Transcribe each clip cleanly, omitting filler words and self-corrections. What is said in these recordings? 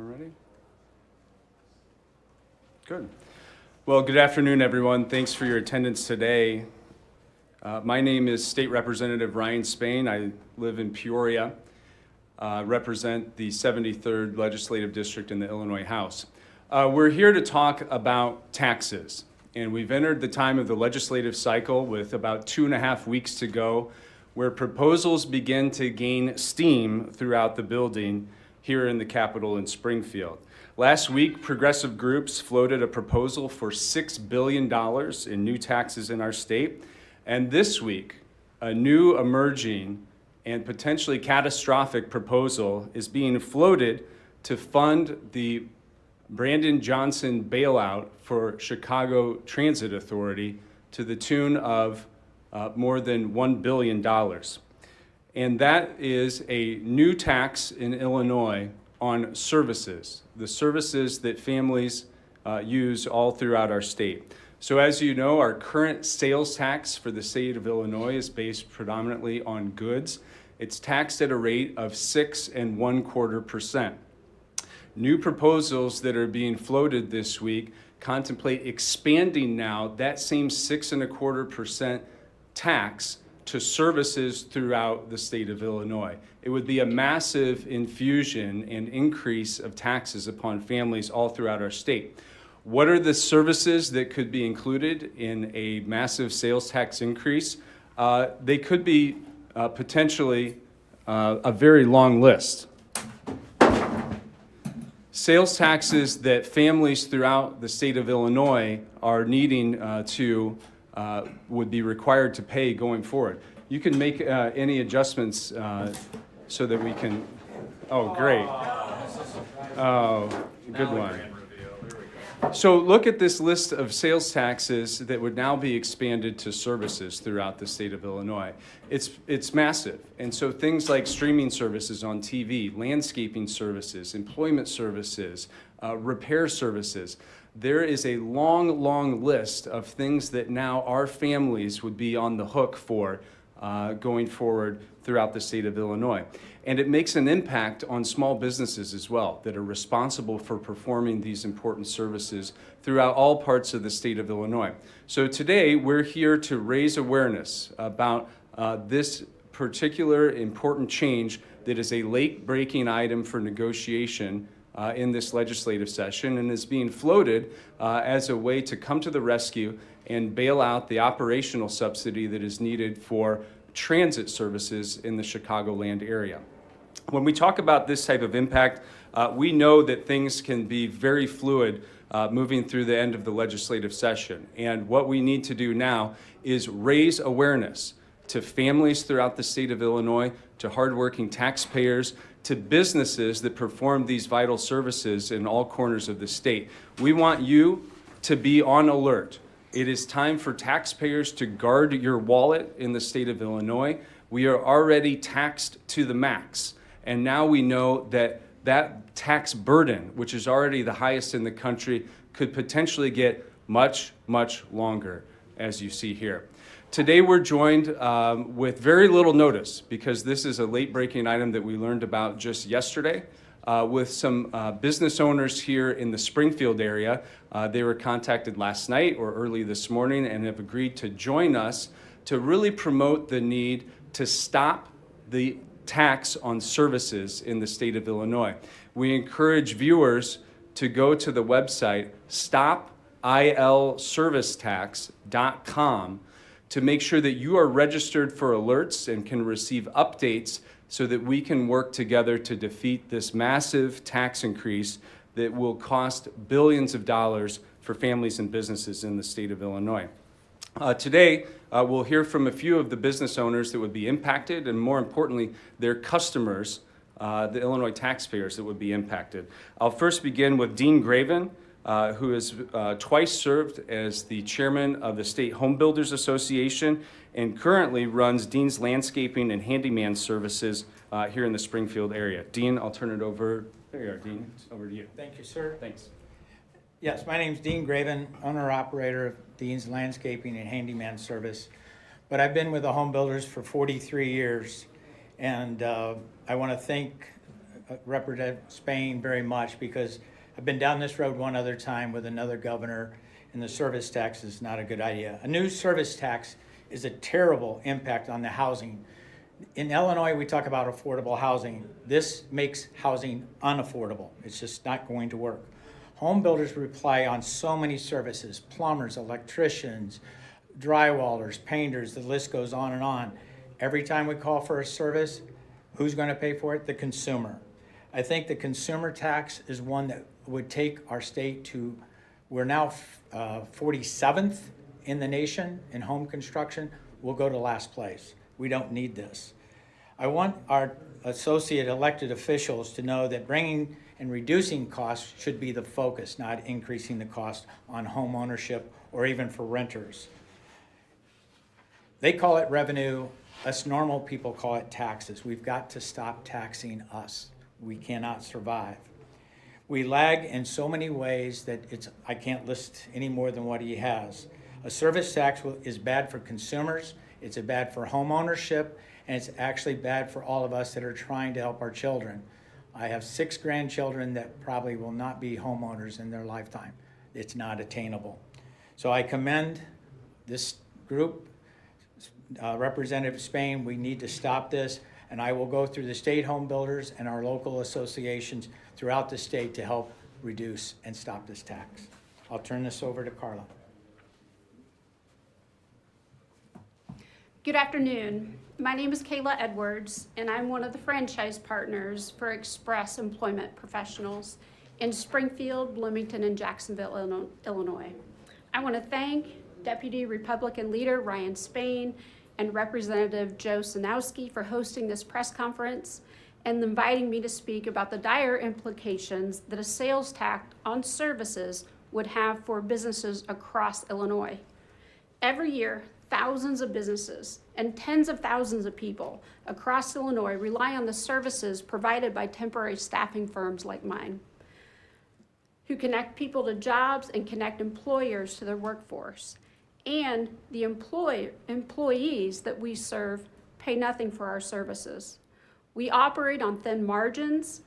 Everyone ready? Good. Well, good afternoon, everyone. Thanks for your attendance today. My name is State Representative Ryan Spain. I live in Peoria, represent the 73rd Legislative District in the Illinois House. We're here to talk about taxes, and we've entered the time of the legislative cycle with about 2.5 weeks to go, where proposals begin to gain steam throughout the building here in the Capitol in Springfield. Last week, progressive groups floated a proposal for $6 billion in new taxes in our state. And this week, a new emerging and potentially catastrophic proposal is being floated to fund the Brandon Johnson bailout for Chicago Transit Authority to the tune of more than $1 billion. And that is a new tax in Illinois on services, the services that families use all throughout our state. So as you know, our current sales tax for the state of Illinois is based predominantly on goods. It's taxed at a rate of 6.25%. New proposals that are being floated this week contemplate expanding now that same 6.25% tax to services throughout the state of Illinois. It would be a massive infusion and increase of taxes upon families all throughout our state. What are the services that could be included in a massive sales tax increase? They could be potentially a very long list. Sales taxes that families throughout the state of Illinois are needing would be required to pay going forward. You can make any adjustments so that we can. Oh, great. Oh, good one. So look at this list of sales taxes that would now be expanded to services throughout the state of Illinois. It's massive. And so things like streaming services on TV, landscaping services, employment services, repair services. There is a long, long list of things that now our families would be on the hook for going forward throughout the state of Illinois. And it makes an impact on small businesses as well that are responsible for performing these important services throughout all parts of the state of Illinois. So today we're here to raise awareness about this particular important change that is a late-breaking item for negotiation in this legislative session and is being floated as a way to come to the rescue and bail out the operational subsidy that is needed for transit services in the Chicagoland area. When we talk about this type of impact, we know that things can be very fluid moving through the end of the legislative session. And what we need to do now is raise awareness to families throughout the state of Illinois, to hardworking taxpayers, to businesses that perform these vital services in all corners of the state. We want you to be on alert. It is time for taxpayers to guard your wallet in the state of Illinois. We are already taxed to the max. And now we know that that tax burden, which is already the highest in the country, could potentially get much, much longer, as you see here. Today we're joined with very little notice because this is a late-breaking item that we learned about just yesterday with some business owners here in the Springfield area. They were contacted last night or early this morning and have agreed to join us to really promote the need to stop the tax on services in the state of Illinois. We encourage viewers to go to the website stopilservicetax.com to make sure that you are registered for alerts and can receive updates so that we can work together to defeat this massive tax increase that will cost billions of dollars for families and businesses in the state of Illinois. Today, we'll hear from a few of the business owners that would be impacted, and more importantly, their customers, the Illinois taxpayers that would be impacted. I'll first begin with Dean Graven, who has twice served as the chairman of the State Home Builders Association and currently runs Dean's Landscaping and Handyman Services here in the Springfield area. Dean, I'll turn it over. There you are, Dean. It's over to you. Thank you, sir. Thanks. Yes, my name's Dean Graven, owner-operator of Dean's Landscaping and Handyman Service. But I've been with the Home Builders for 43 years, and I want to thank Representative Spain very much, because I've been down this road one other time with another governor, and the service tax is not a good idea. A new service tax is a terrible impact on the housing. In Illinois, we talk about affordable housing. This makes housing unaffordable. It's just not going to work. Home builders rely on so many services: plumbers, electricians, drywallers, painters, the list goes on and on. Every time we call for a service, who's going to pay for it? The consumer. I think the consumer tax is one that would take our state to, we're now 47th in the nation in home construction. We'll go to last place. We don't need this. I want our associate elected officials to know that bringing and reducing costs should be the focus, not increasing the cost on home ownership or even for renters. They call it revenue. Us normal people call it taxes. We've got to stop taxing us. We cannot survive. We lag in so many ways that I can't list any more than what he has. A service tax is bad for consumers, it's bad for home ownership, and it's actually bad for all of us that are trying to help our children. I have 6 grandchildren that probably will not be homeowners in their lifetime. It's not attainable. So I commend this group, Representative Spain. We need to stop this, and I will go through the state home builders and our local associations throughout the state to help reduce and stop this tax. I'll turn this over to Carla. Good afternoon. My name is Kayla Edwards, and I'm one of the franchise partners for Express Employment Professionals in Springfield, Bloomington, and Jacksonville, Illinois. I want to thank Deputy Republican Leader Ryan Spain and Representative Joe Sanowski for hosting this press conference and inviting me to speak about the dire implications that a sales tax on services would have for businesses across Illinois. Every year, thousands of businesses and tens of thousands of people across Illinois rely on the services provided by temporary staffing firms like mine, who connect people to jobs and connect employers to their workforce. And the employees that we serve pay nothing for our services. We operate on thin margins.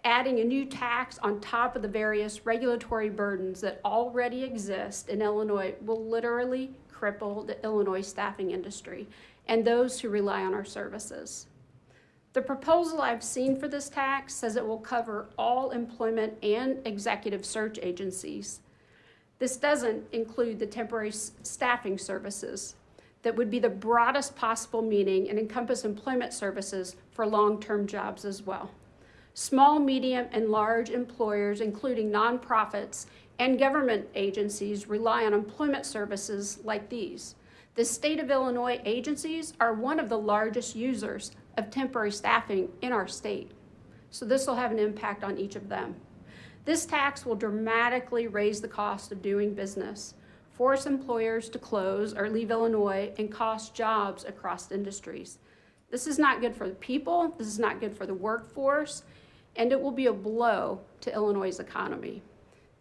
Adding a new tax on top of the various regulatory burdens that already exist in Illinois will literally cripple the Illinois staffing industry and those who rely on our services. The proposal I've seen for this tax says it will cover all employment and executive search agencies. This doesn't include the temporary staffing services that would be the broadest possible meaning and encompass employment services for long-term jobs as well. Small, medium, and large employers, including nonprofits and government agencies, rely on employment services like these. The state of Illinois agencies are one of the largest users of temporary staffing in our state, so this will have an impact on each of them. This tax will dramatically raise the cost of doing business, force employers to close or leave Illinois, and cost jobs across industries. This is not good for the people, this is not good for the workforce, and it will be a blow to Illinois' economy.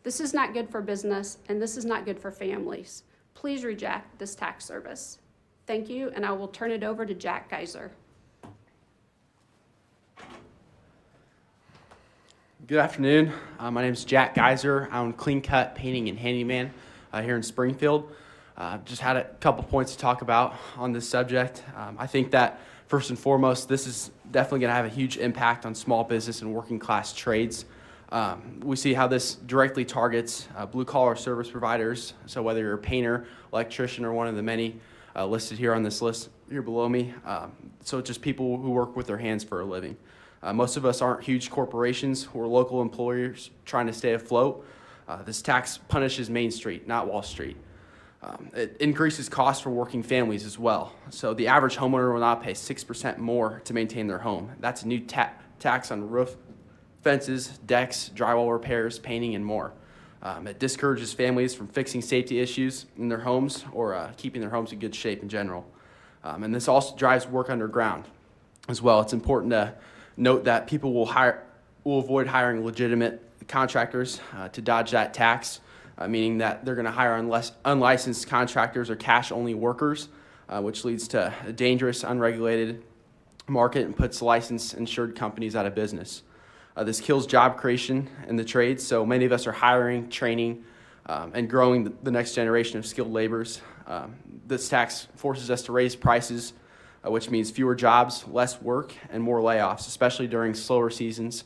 This is not good for business, and this is not good for families. Please reject this tax service. Thank you, and I will turn it over to Jack Geiser. Good afternoon. My name is Jack Geiser. I own Clean Cut Painting and Handyman here in Springfield. Just had a couple points to talk about on this subject. I think that first and foremost, this is definitely going to have a huge impact on small business and working class trades. We see how this directly targets blue-collar service providers. So whether you're a painter, electrician, or one of the many listed here on this list here below me. So it's just people who work with their hands for a living. Most of us aren't huge corporations. We're local employers trying to stay afloat. This tax punishes Main Street, not Wall Street. It increases costs for working families as well. So the average homeowner will not pay 6% more to maintain their home. That's a new tax on roof, fences, decks, drywall repairs, painting, and more. It discourages families from fixing safety issues in their homes or keeping their homes in good shape in general. And this also drives work underground as well. It's important to note that people will avoid hiring legitimate contractors to dodge that tax. Meaning that they're going to hire unlicensed contractors or cash-only workers, which leads to dangerous, unregulated market and puts licensed insured companies out of business. This kills job creation in the trades, so many of us are hiring, training, and growing the next generation of skilled laborers. This tax forces us to raise prices, which means fewer jobs, less work, and more layoffs, especially during slower seasons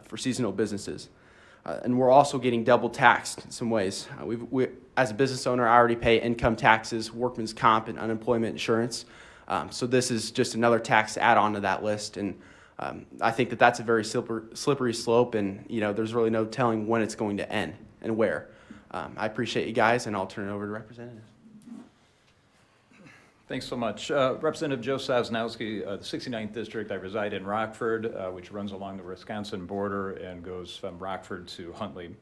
for seasonal businesses. And we're also getting double taxed in some ways. As a business owner, I already pay income taxes, workman's comp, and unemployment insurance. So this is just another tax to add on to that list. And I think that that's a very slippery slope, and there's really no telling when it's going to end and where. I appreciate you guys, and I'll turn it over to representatives. Thanks so much. Representative Joe Sosnowski, the 69th District. I reside in Rockford, which runs along the Wisconsin border and goes from Rockford to Huntley.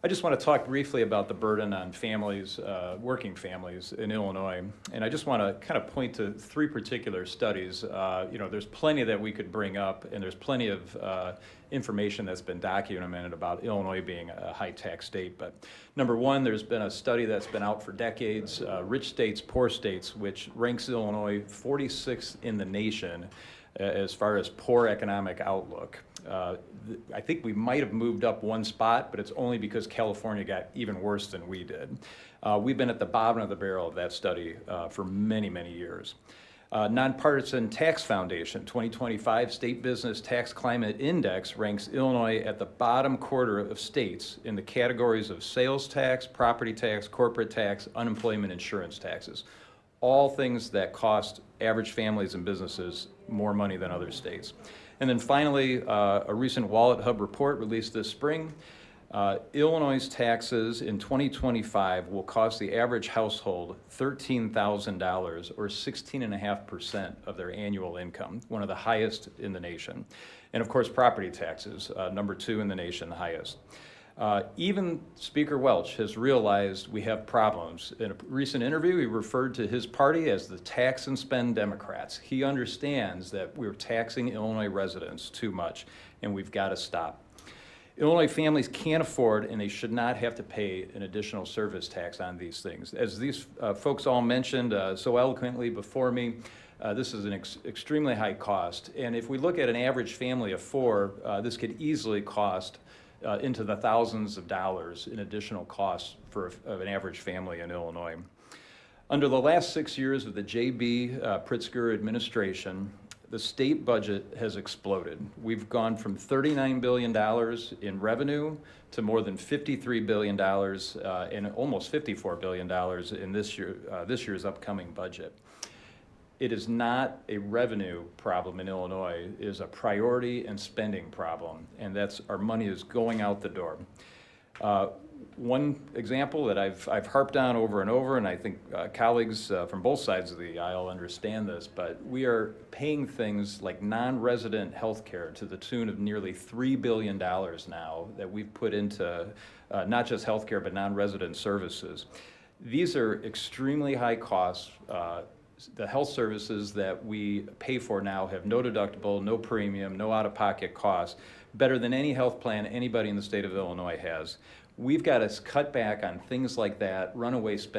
I just want to talk briefly about the burden on families, working families in Illinois. And I just want to kind of point to three particular studies. There's plenty that we could bring up, and there's plenty of information that's been documented about Illinois being a high-tax state. But number one, there's been a study that's been out for decades, Rich States, Poor States, which ranks Illinois 46th in the nation as far as poor economic outlook. I think we might have moved up one spot, but it's only because California got even worse than we did. We've been at the bottom of the barrel of that study for many, many years. Nonpartisan Tax Foundation 2025 State Business Tax Climate Index ranks Illinois at the bottom quarter of states in the categories of sales tax, property tax, corporate tax, unemployment insurance taxes. All things that cost average families and businesses more money than other states. And then finally, a recent Wallet Hub report released this spring. Illinois' taxes in 2025 will cost the average household $13,000 or 16.5% of their annual income, one of the highest in the nation. And of course, property taxes, number 2 in the nation, the highest. Even Speaker Welch has realized we have problems. In a recent interview, he referred to his party as the tax and spend Democrats. He understands that we're taxing Illinois residents too much, and we've got to stop. Illinois families can't afford, and they should not have to pay an additional service tax on these things. As these folks all mentioned so eloquently before me, this is an extremely high cost. And if we look at an average family of 4, this could easily cost into the thousands of dollars in additional costs for an average family in Illinois. Under the last 6 years of the J.B. Pritzker administration, the state budget has exploded. We've gone from $39 billion in revenue to more than $53 billion and almost $54 billion in this year's upcoming budget. It is not a revenue problem in Illinois. It is a priority and spending problem, and that's our money is going out the door. One example that I've harped on over and over, and I think colleagues from both sides of the aisle understand this, but we are paying things like non-resident health care to the tune of nearly $3 billion now that we've put into not just health care, but non-resident services. These are extremely high costs. The health services that we pay for now have no deductible, no premium, no out-of-pocket costs, better than any health plan anybody in the state of Illinois has. We've got to cut back on things like that, runaway spending.